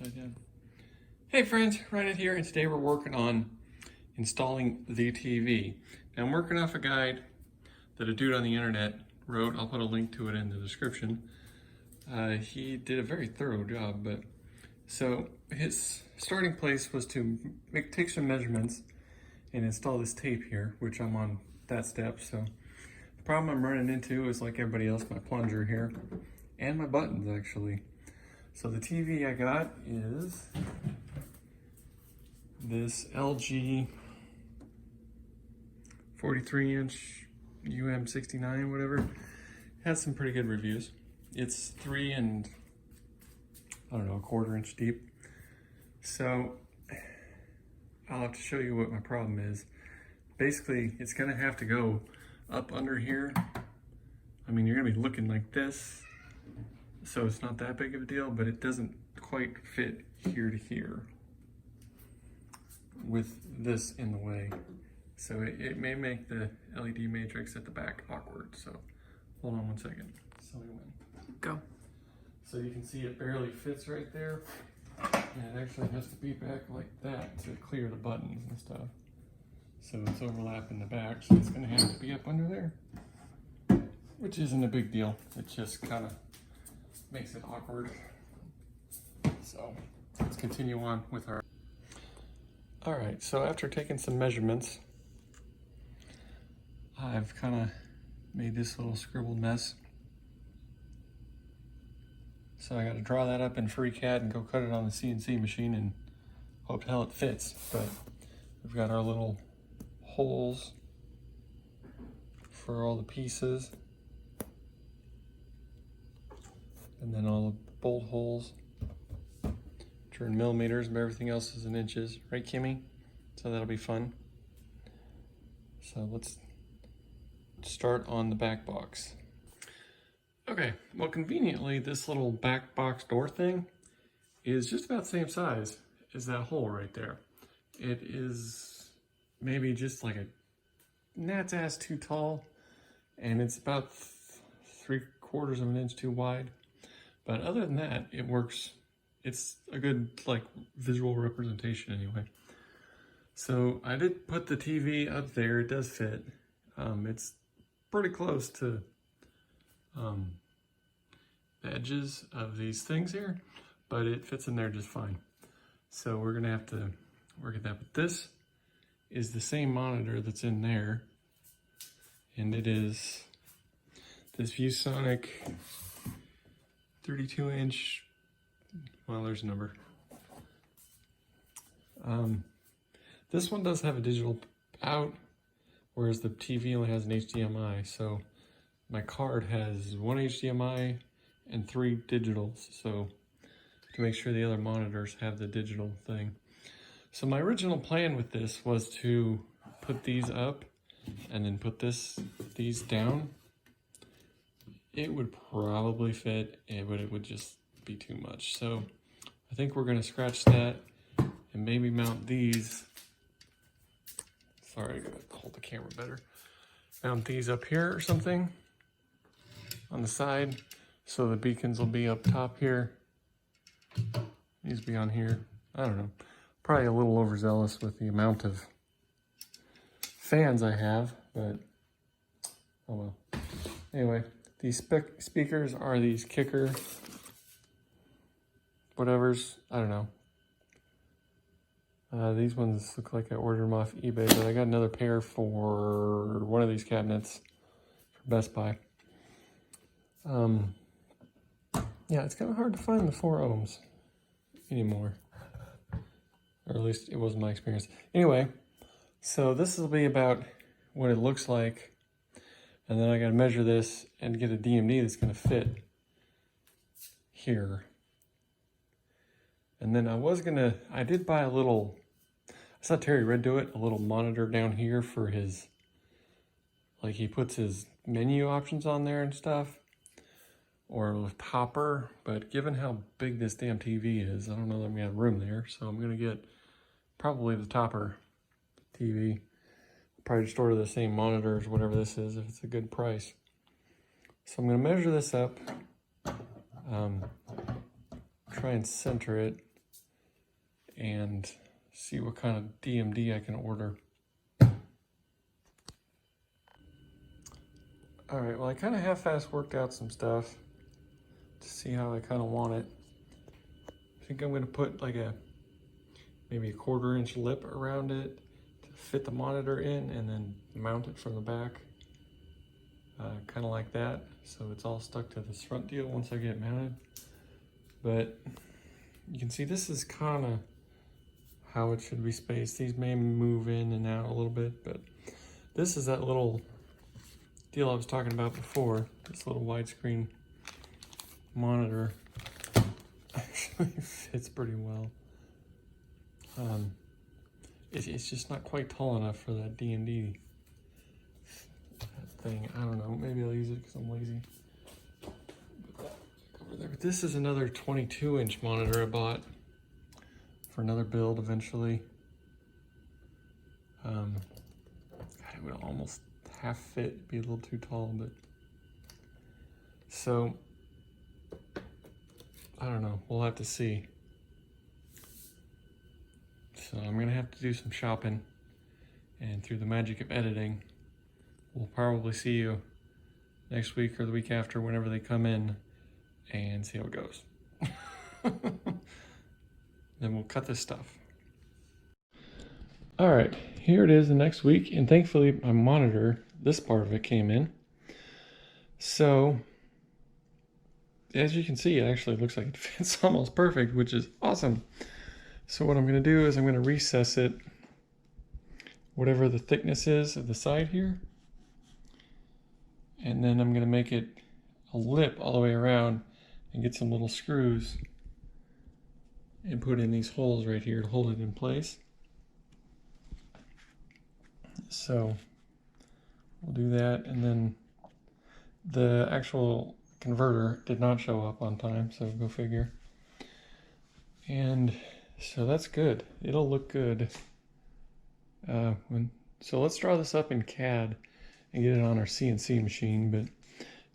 upside down. Hey friends, Ryan here, and today we're working on installing the TV. Now I'm working off a guide that a dude on the internet wrote. I'll put a link to it in the description. He did a very thorough job, but so his starting place was to take some measurements and install this tape here, which I'm on that step. So the problem I'm running into is, like everybody else, my plunger here and my buttons actually. So the TV I got is this LG 43-inch UM69, whatever. It has some pretty good reviews. It's 3 and I don't know, 1/4 inch deep. So I'll have to show you what my problem is. Basically, it's gonna have to go up under here. I mean, you're gonna be looking like this, so it's not that big of a deal, but it doesn't quite fit here to here with this in the way. So it may make the LED matrix at the back awkward. So hold on one second. So we went. Go. So you can see it barely fits right there. And it actually has to be back like that to clear the buttons and stuff. So it's overlapping the back, so it's gonna have to be up under there, which isn't a big deal. It just kind of makes it awkward. So let's continue on with our... All right, so after taking some measurements, I've kind of made this little scribbled mess. So I got to draw that up in FreeCAD and go cut it on the CNC machine and hope to hell it fits. But we've got our little holes for all the pieces, and then all the bolt holes, which are in millimeters, but everything else is in inches, right, Kimmy? So that'll be fun. So let's start on the back box. Okay, well, conveniently, this little back box door thing is just about the same size as that hole right there. It is maybe just like a gnat's ass too tall, and it's about 3/4 of an inch too wide. But other than that, it works. It's a good, like, visual representation anyway. So I did put the TV up there. It does fit. It's pretty close to the edges of these things here, but it fits in there just fine. So we're gonna have to work at that. But this is the same monitor that's in there, and it is this ViewSonic 32-inch, well, there's a number. This one does have a digital out, whereas the TV only has an HDMI. So my card has 1 HDMI and 3 digitals, so to make sure the other monitors have the digital thing. So my original plan with this was to put these up and then put these down. It would probably fit, but it would just be too much. So I think we're gonna scratch that and maybe mount these. Sorry, I gotta hold the camera better. Mount these up here or something on the side, so the beacons will be up top here. These be on here. I don't know. Probably a little overzealous with the amount of fans I have, but oh well. Anyway, these speakers are these kicker whatevers. I don't know. These ones look like I ordered them off eBay, but I got another pair for one of these cabinets for Best Buy. Yeah, it's kind of hard to find the 4 ohms anymore. Or at least it wasn't my experience. Anyway, so this will be about what it looks like. And then I got to measure this and get a DMD that's going to fit here. And then I did buy a little, I saw Terry Red do it, a little monitor down here for his, like, he puts his menu options on there and stuff, or a topper. But given how big this damn TV is, I don't know that I'm gonna have room there, so I'm gonna get probably the topper TV. Probably just order the same monitors, whatever this is, if it's a good price. So I'm gonna measure this up, try and center it. and see what kind of DMD I can order. All right, well, I kind of half-assed worked out some stuff to see how I kind of want it. I think I'm going to put like maybe a 1/4 inch lip around it to fit the monitor in, and then mount it from the back, kind of like that. So it's all stuck to this front deal once I get it mounted. But you can see this is kind of how it should be spaced. These may move in and out a little bit, but this is that little deal I was talking about before. This little widescreen monitor actually fits pretty well. It's just not quite tall enough for that D&D thing. I don't know, maybe I'll use it because I'm lazy. Over there. But this is another 22-inch monitor I bought for another build eventually. God, it would almost half fit, be a little too tall, but so I don't know, we'll have to see. So I'm gonna have to do some shopping, and through the magic of editing, we'll probably see you next week or the week after, whenever they come in, and see how it goes. Then we'll cut this stuff. All right, here it is the next week, and thankfully my monitor, this part of it came in. So as you can see, it actually looks like it fits almost perfect, which is awesome. So what I'm gonna do is I'm gonna recess it, whatever the thickness is of the side here, and then I'm gonna make it a lip all the way around and get some little screws and put in these holes right here to hold it in place. So we'll do that, and then the actual converter did not show up on time, so go figure. And so that's good. It'll look good. So let's draw this up in CAD and get it on our CNC machine. But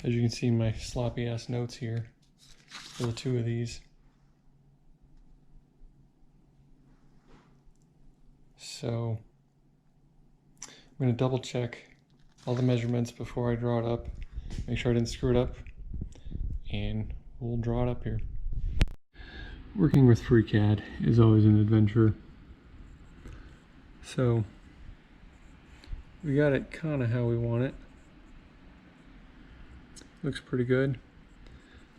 as you can see, my sloppy ass notes here for the two of these. So I'm going to double check all the measurements before I draw it up, make sure I didn't screw it up, and we'll draw it up here. Working with FreeCAD is always an adventure. So we got it kind of how we want it. Looks pretty good.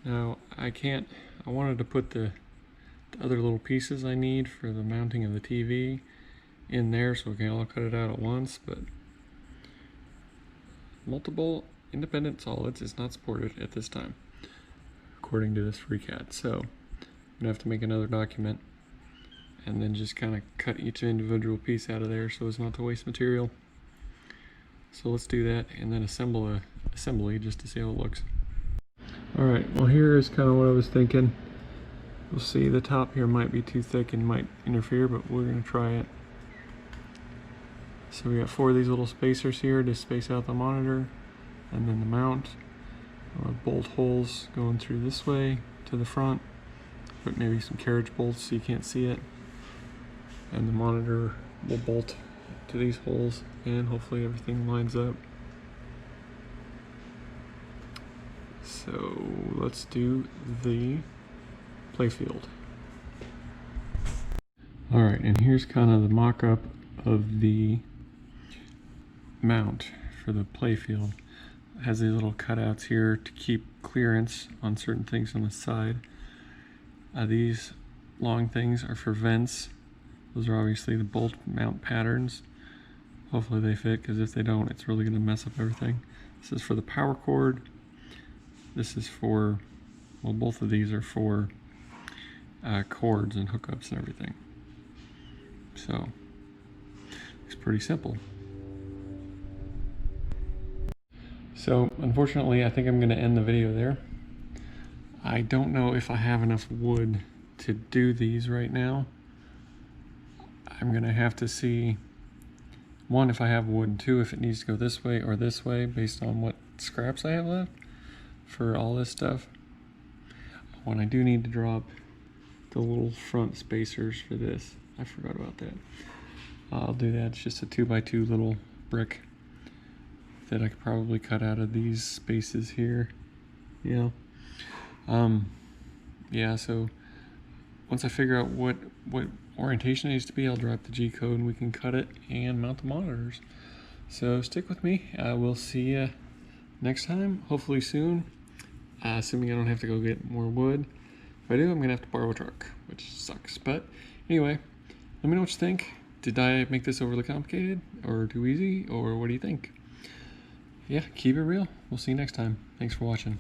Now I wanted to put the other little pieces I need for the mounting of the TV in there so we can all cut it out at once, but multiple independent solids is not supported at this time, according to this FreeCAD. So I'm gonna have to make another document and then just kind of cut each individual piece out of there so as not to waste material. So let's do that and then assemble a assembly just to see how it looks. Alright, well here is kind of what I was thinking. We'll see, the top here might be too thick and might interfere, but we're going to try it. So we got 4 of these little spacers here to space out the monitor, and then the mount. Bolt holes going through this way to the front, but maybe some carriage bolts so you can't see it. And the monitor will bolt to these holes, and hopefully everything lines up. So let's do the playfield. Alright, and here's kind of the mock-up of the mount for the playfield. It has these little cutouts here to keep clearance on certain things on the side. These long things are for vents. Those are obviously the bolt mount patterns. Hopefully they fit, because if they don't, it's really going to mess up everything. This is for the power cord. This is for, well, both of these are for cords and hookups and everything. So it's pretty simple. So unfortunately, I think I'm going to end the video there. I don't know if I have enough wood to do these right now. I'm going to have to see, 1, if I have wood, 2, if it needs to go this way or this way based on what scraps I have left for all this stuff. When I do need to draw up the little front spacers for this. I forgot about that. I'll do that. It's just a 2x2 little brick that I could probably cut out of these spaces here. Yeah. Yeah, so once I figure out what orientation it needs to be, I'll drop the G code and we can cut it and mount the monitors. So stick with me. We'll see you next time, hopefully soon, assuming I don't have to go get more wood. If I do, I'm going to have to borrow a truck, which sucks. But anyway, let me know what you think. Did I make this overly complicated or too easy, or what do you think? Yeah, keep it real. We'll see you next time. Thanks for watching.